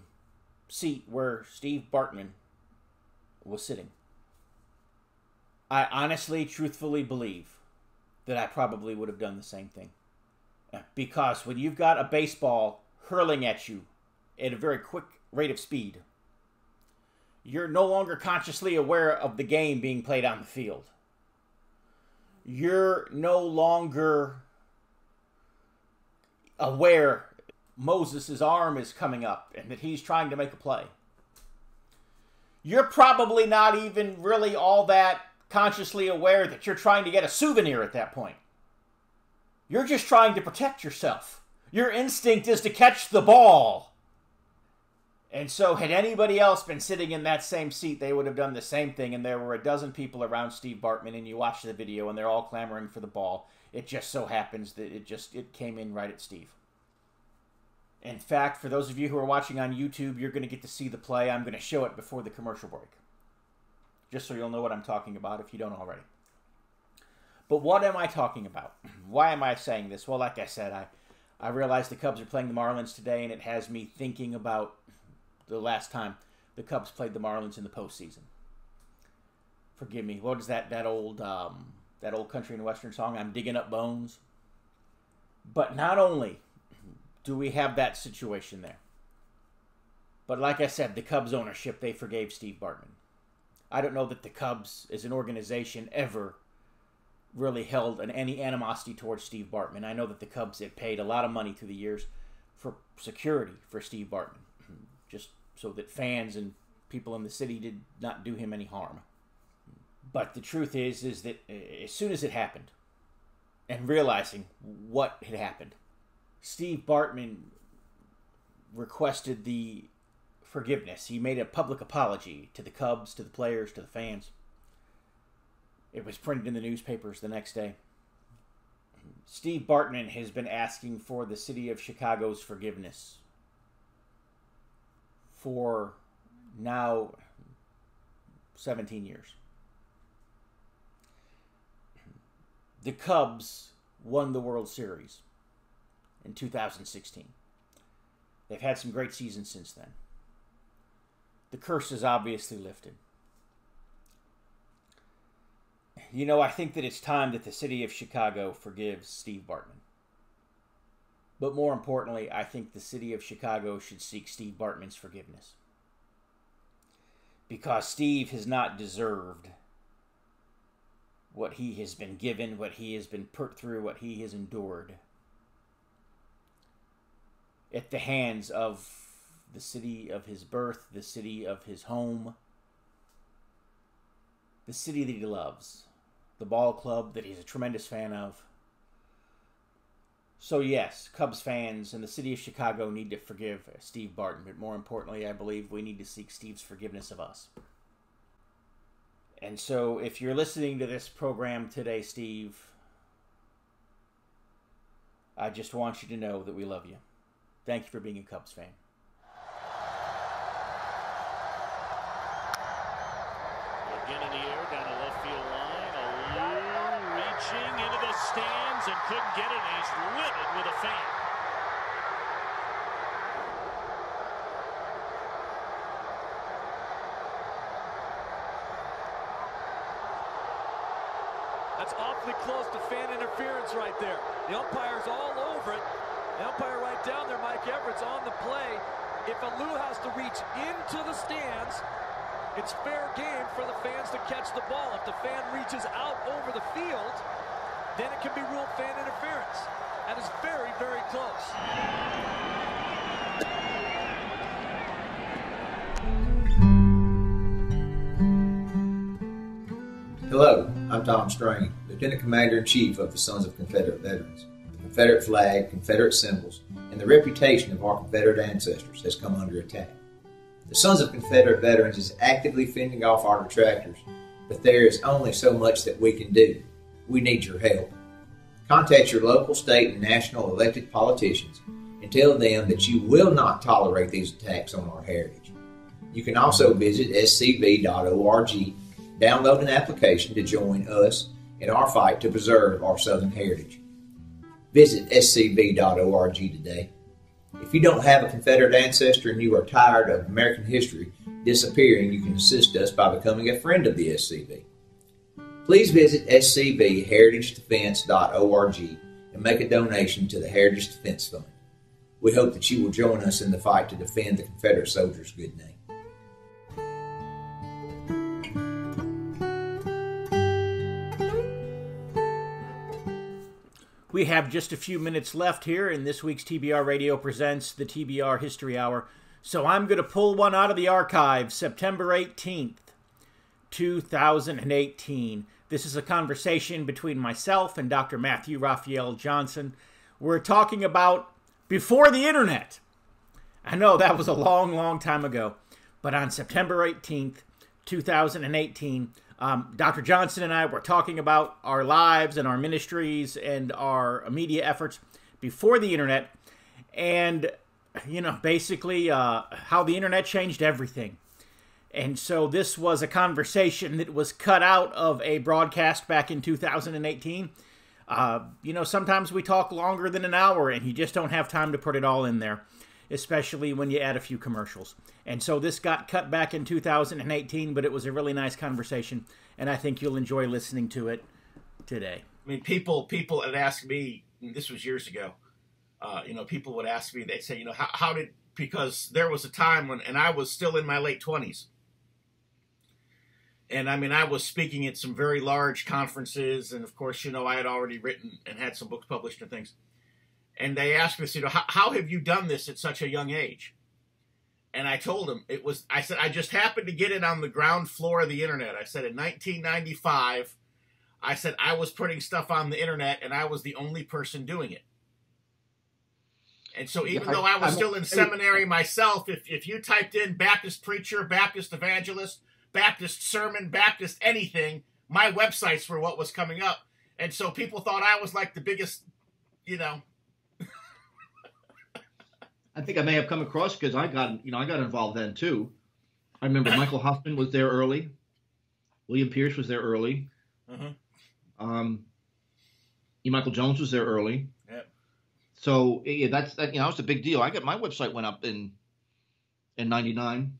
seat where Steve Bartman was sitting, I honestly, truthfully believe that I probably would have done the same thing. Because when you've got a baseball hurling at you at a very quick rate of speed, you're no longer consciously aware of the game being played on the field. You're no longer aware Moses' arm is coming up and that he's trying to make a play. You're probably not even really all that consciously aware that you're trying to get a souvenir at that point. You're just trying to protect yourself. Your instinct is to catch the ball. And so had anybody else been sitting in that same seat, they would have done the same thing. And there were a dozen people around Steve Bartman, and you watch the video, and they're all clamoring for the ball. It just so happens that it came in right at Steve. In fact, for those of you who are watching on YouTube, you're going to get to see the play. I'm going to show it before the commercial break, just so you'll know what I'm talking about if you don't already. But what am I talking about? Why am I saying this? Well, like I said, I realize the Cubs are playing the Marlins today, and it has me thinking about the last time the Cubs played the Marlins in the postseason. Forgive me. What is that old country and western song? I'm digging up bones. But not only do we have that situation there, but like I said, the Cubs ownership, they forgave Steve Bartman. I don't know that the Cubs as an organization ever really held any animosity towards Steve Bartman. I know that the Cubs had paid a lot of money through the years for security for Steve Bartman, just so that fans and people in the city did not do him any harm. But the truth is that as soon as it happened, and realizing what had happened. Steve Bartman requested the forgiveness. He made a public apology to the Cubs, to the players, to the fans. It was printed in the newspapers the next day. Steve Bartman has been asking for the city of Chicago's forgiveness for now 17 years. The Cubs won the World Series in 2016. They've had some great seasons since then. The curse is obviously lifted. You know, I think that it's time that the city of Chicago forgives Steve Bartman. But more importantly, I think the city of Chicago should seek Steve Bartman's forgiveness. Because Steve has not deserved what he has been given, what he has been put through, what he has endured at the hands of the city of his birth, the city of his home, the city that he loves, the ball club that he's a tremendous fan of. So yes, Cubs fans and the city of Chicago need to forgive Steve Bartman, but more importantly, I believe we need to seek Steve's forgiveness of us. And so if you're listening to this program today, Steve, I just want you to know that we love you. Thank you for being a Cubs fan. Again in the air, down the left field line. A reaching into the stands and couldn't get it, and he's livid with a fan. That's awfully close to fan interference right there. The umpire's all over it. The umpire right down there, Mike Everett's on the play. If Alou has to reach into the stands, it's fair game for the fans to catch the ball. If the fan reaches out over the field, then it can be ruled fan interference. That is very, very close. Hello, I'm Tom Strain, Lieutenant Commander-in-Chief of the Sons of Confederate Veterans. The Confederate flag, Confederate symbols, and the reputation of our Confederate ancestors has come under attack. The Sons of Confederate Veterans is actively fending off our detractors, but there is only so much that we can do. We need your help. Contact your local, state, and national elected politicians and tell them that you will not tolerate these attacks on our heritage. You can also visit scv.org, download an application to join us in our fight to preserve our Southern heritage. Visit scv.org today. If you don't have a Confederate ancestor and you are tired of American history disappearing, you can assist us by becoming a friend of the SCV. Please visit scvheritagedefense.org and make a donation to the Heritage Defense Fund. We hope that you will join us in the fight to defend the Confederate soldiers' good name. We have just a few minutes left here, and this week's TBR Radio presents the TBR History Hour. So I'm going to pull one out of the archive, September 18th, 2018. This is a conversation between myself and Dr. Matthew Raphael Johnson. We're talking about before the internet. I know that was a long, long time ago, but on September 18th, 2018, Dr. Johnson and I were talking about our lives and our ministries and our media efforts before the internet, and, you know, basically how the internet changed everything. And so this was a conversation that was cut out of a broadcast back in 2018. You know, sometimes we talk longer than an hour, and you just don't have time to put it all in there, especially when you add a few commercials. And so this got cut back in 2018, but it was a really nice conversation, and I think you'll enjoy listening to it today. I mean, people had asked me, this was years ago, you know, people would ask me, they'd say, you know, how did, because there was a time when, and I was still in my late 20s. And I mean, I was speaking at some very large conferences, and of course, you know, I had already written and had some books published and things. And they asked me, you know, how have you done this at such a young age? And I told them I said, I just happened to get it on the ground floor of the internet. I said, in 1995, I said I was putting stuff on the internet and I was the only person doing it. And so even though I was still in seminary myself, if you typed in Baptist preacher, Baptist evangelist, Baptist sermon, Baptist anything, my websites were what was coming up. And so people thought I was like the biggest, you know. I think I may have come across because I got involved then too. I remember Michael Hoffman was there early. William Pierce was there early. Michael Jones was there early. Yep. So yeah, that was a big deal. My website went up in '99.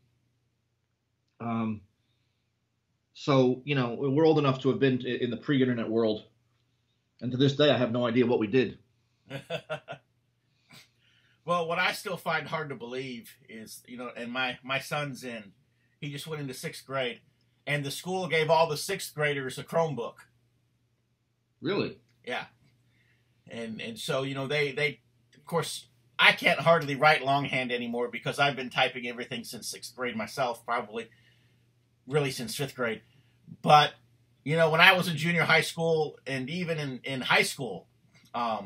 So we're old enough to have been in the pre-internet world, and to this day, I have no idea what we did. Well, what I still find hard to believe is, and my son's he just went into 6th grade, and the school gave all the 6th graders a Chromebook. Really? Yeah. And so, they of course, I can't hardly write longhand anymore because I've been typing everything since 6th grade myself, probably really since 5th grade. But, when I was in junior high school and even in high school, a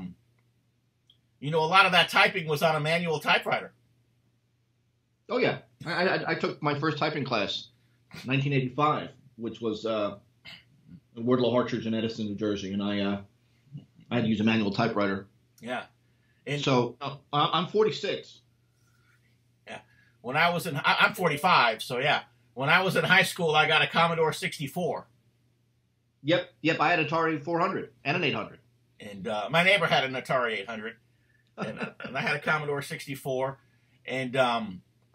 lot of that typing was on a manual typewriter. Oh, yeah. I took my first typing class in 1985, which was in Wardlow Hartridge in Edison, New Jersey, and I had to use a manual typewriter. Yeah. So I'm 46. Yeah. When I was I'm 45, so yeah. When I was in high school, I got a Commodore 64. Yep. I had an Atari 400 and an 800. And my neighbor had an Atari 800, and I had a Commodore 64. And that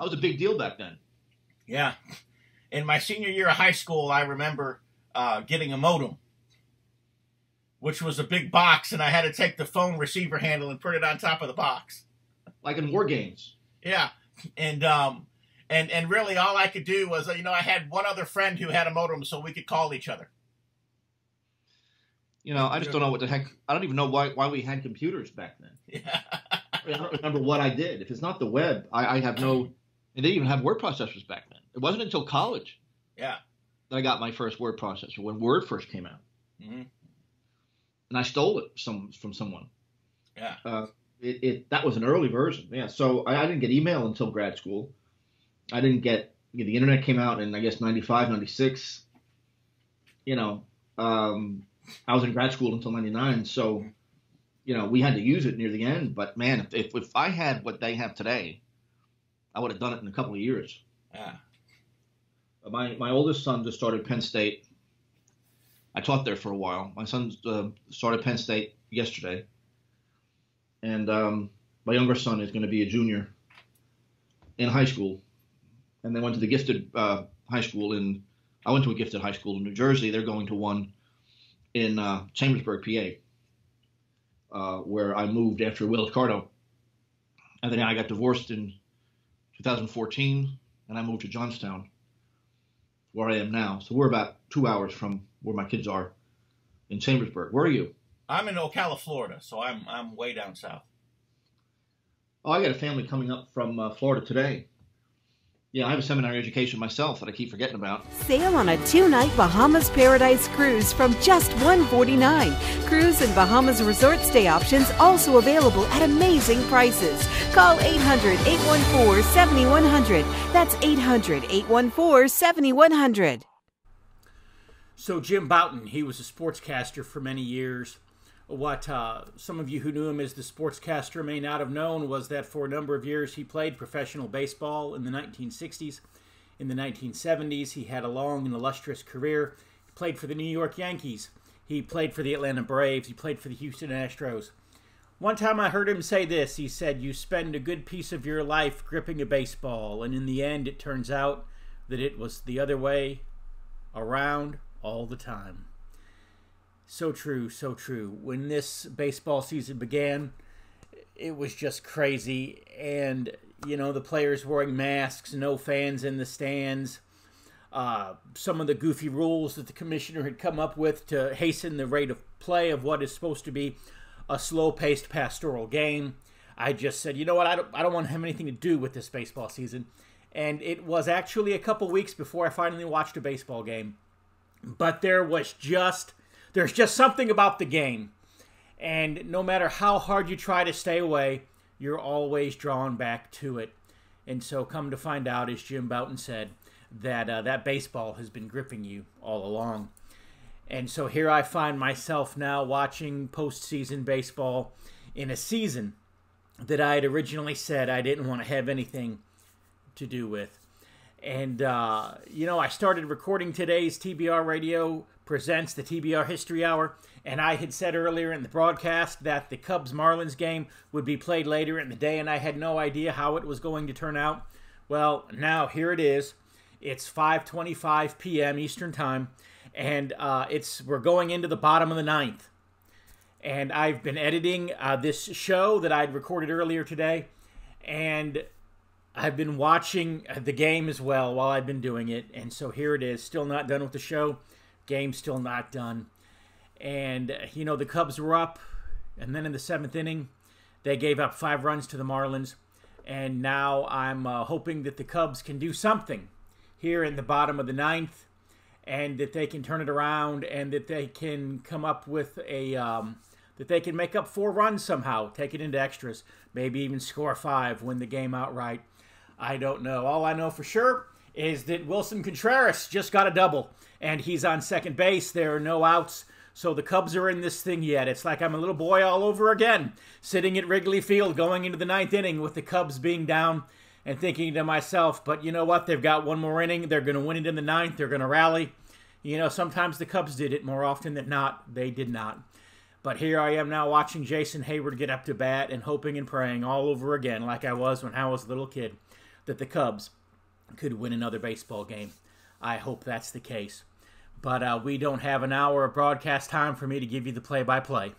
was a big deal back then. Yeah. In my senior year of high school, I remember getting a modem, which was a big box, and I had to take the phone receiver handle and put it on top of the box. Like in war games. Yeah. And really all I could do was, I had one other friend who had a modem so we could call each other. I just don't know what the heck. I don't even know why we had computers back then. Yeah. I don't remember what I did. If it's not the web, I have no. And they didn't even have word processors back then. It wasn't until college. Yeah. That I got my first word processor when Word first came out. Mm-hmm. And I stole it from someone. Yeah. That was an early version. Yeah. So I didn't get email until grad school. I didn't get the internet came out in I guess 95, 96. I was in grad school until 99, so we had to use it near the end. But man, if I had what they have today, I would have done it in a couple of years. Yeah. My oldest son just started Penn State. I taught there for a while. My son started Penn State yesterday, and my younger son is going to be a junior in high school. And they went to the gifted high school I went to a gifted high school in New Jersey. They're going to one in Chambersburg, PA, where I moved after Will Cardo. And then I got divorced in 2014, and I moved to Johnstown, where I am now. So we're about 2 hours from where my kids are in Chambersburg. Where are you? I'm in Ocala, Florida, so I'm way down south. Oh, I got a family coming up from Florida today. Yeah, I have a seminary education myself that I keep forgetting about. Sail on a 2-night Bahamas Paradise cruise from just $149. Cruise and Bahamas resort stay options also available at amazing prices. Call 800-814-7100. That's 800-814-7100. So Jim Bouton, he was a sportscaster for many years. What some of you who knew him as the sportscaster may not have known was that for a number of years he played professional baseball in the 1960s. In the 1970s, he had a long and illustrious career. He played for the New York Yankees. He played for the Atlanta Braves. He played for the Houston Astros. One time I heard him say this. He said, "You spend a good piece of your life gripping a baseball, and in the end it turns out that it was the other way around all the time." So true, so true. When this baseball season began, it was just crazy. And, the players wearing masks, no fans in the stands. Some of the goofy rules that the commissioner had come up with to hasten the rate of play of what is supposed to be a slow-paced pastoral game. I just said, you know what, I don't want to have anything to do with this baseball season. And it was actually a couple weeks before I finally watched a baseball game. But there was just There's just something about the game. And no matter how hard you try to stay away, you're always drawn back to it. And so come to find out, as Jim Bouton said, that that baseball has been gripping you all along. And so here I find myself now watching postseason baseball in a season that I had originally said I didn't want to have anything to do with. And, I started recording today's TBR Radio Presents the TBR History Hour, and I had said earlier in the broadcast that the Cubs-Marlins game would be played later in the day, and I had no idea how it was going to turn out. Well, now here it is. It's 5:25 p.m. Eastern Time, and we're going into the bottom of the ninth. And I've been editing this show that I'd recorded earlier today, and I've been watching the game as well while I've been doing it. And so here it is, still not done with the show. Game still not done. And, the Cubs were up, and then in the 7th inning, they gave up 5 runs to the Marlins. And now I'm hoping that the Cubs can do something here in the bottom of the 9th, and that they can turn it around, and that they can come up with that they can make up 4 runs somehow, take it into extras, maybe even score 5, win the game outright. I don't know. All I know for sure is that Wilson Contreras just got a double, and he's on second base. There are no outs, so the Cubs are in this thing yet. It's like I'm a little boy all over again, sitting at Wrigley Field going into the 9th inning with the Cubs being down, and thinking to myself, but you know what? They've got one more inning. They're going to win it in the 9th. They're going to rally. Sometimes the Cubs did it. More often than not, they did not. But here I am now watching Jason Hayward get up to bat and hoping and praying all over again, like I was when I was a little kid, that the Cubs could win another baseball game. I hope that's the case. But we don't have an hour of broadcast time for me to give you the play-by-play.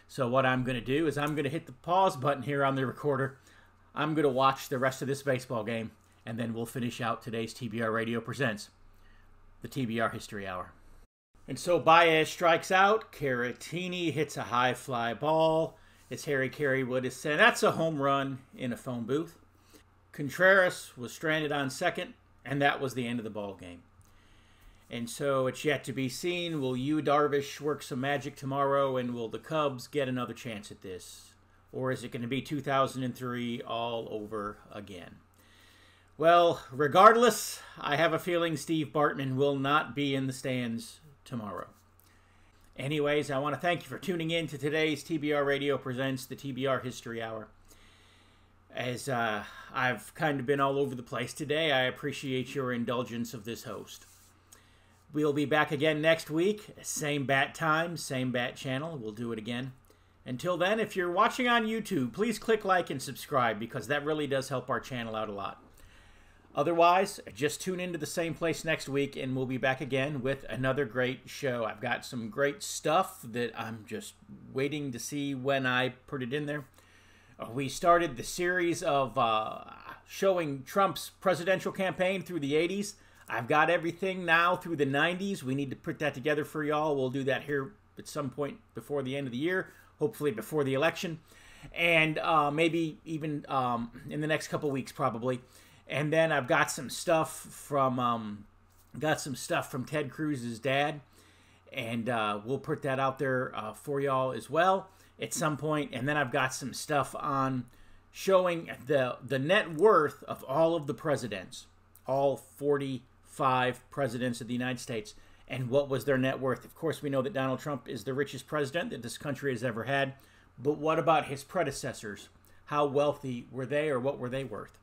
So what I'm going to do is I'm going to hit the pause button here on the recorder. I'm going to watch the rest of this baseball game, and then we'll finish out today's TBR Radio Presents, the TBR History Hour. And so Baez strikes out. Caratini hits a high fly ball. As Harry Careywood has said, that's a home run in a phone booth. Contreras was stranded on second, and that was the end of the ball game. And so it's yet to be seen. Will Yu Darvish work some magic tomorrow, and will the Cubs get another chance at this? Or is it going to be 2003 all over again? Well, regardless, I have a feeling Steve Bartman will not be in the stands tomorrow. Anyways, I want to thank you for tuning in to today's TBR Radio Presents the TBR History Hour. As I've kind of been all over the place today, I appreciate your indulgence of this host. We'll be back again next week. Same bat time, same bat channel. We'll do it again. Until then, if you're watching on YouTube, please click like and subscribe, because that really does help our channel out a lot. Otherwise, just tune into the same place next week, and we'll be back again with another great show. I've got some great stuff that I'm just waiting to see when I put it in there. We started the series of showing Trump's presidential campaign through the 80s. I've got everything now through the 90s. We need to put that together for y'all. We'll do that here at some point before the end of the year, hopefully before the election, and maybe even in the next couple weeks probably. And then I've got some stuff from Ted Cruz's dad, and we'll put that out there for y'all as well at some point. And then I've got some stuff on showing the net worth of all of the presidents, all 45 presidents of the United States, and what was their net worth. Of course, we know that Donald Trump is the richest president that this country has ever had, but what about his predecessors? How wealthy were they, or what were they worth?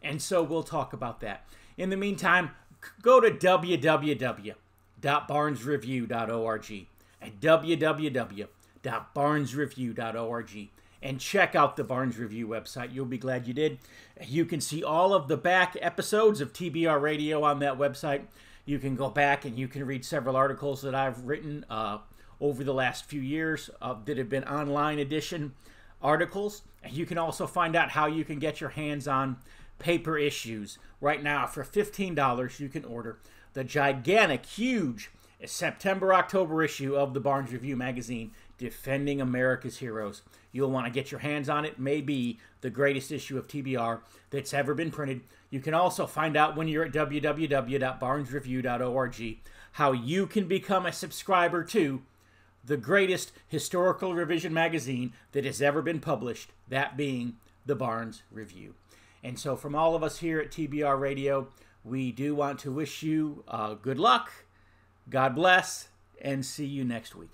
And so we'll talk about that. In the meantime, go to www.barnesreview.org at www.barnesreview.org and check out the Barnes Review website. You'll be glad you did. You can see all of the back episodes of TBR Radio on that website. You can go back and you can read several articles that I've written over the last few years that have been online edition articles. And you can also find out how you can get your hands on paper issues. Right now, for $15, you can order the gigantic, huge September-October issue of the Barnes Review magazine, Defending America's Heroes. You'll want to get your hands on it. Maybe the greatest issue of TBR that's ever been printed. You can also find out when you're at www.barnesreview.org how you can become a subscriber to the greatest historical revision magazine that has ever been published, that being the Barnes Review. And so from all of us here at TBR Radio, we do want to wish you good luck, God bless, and see you next week.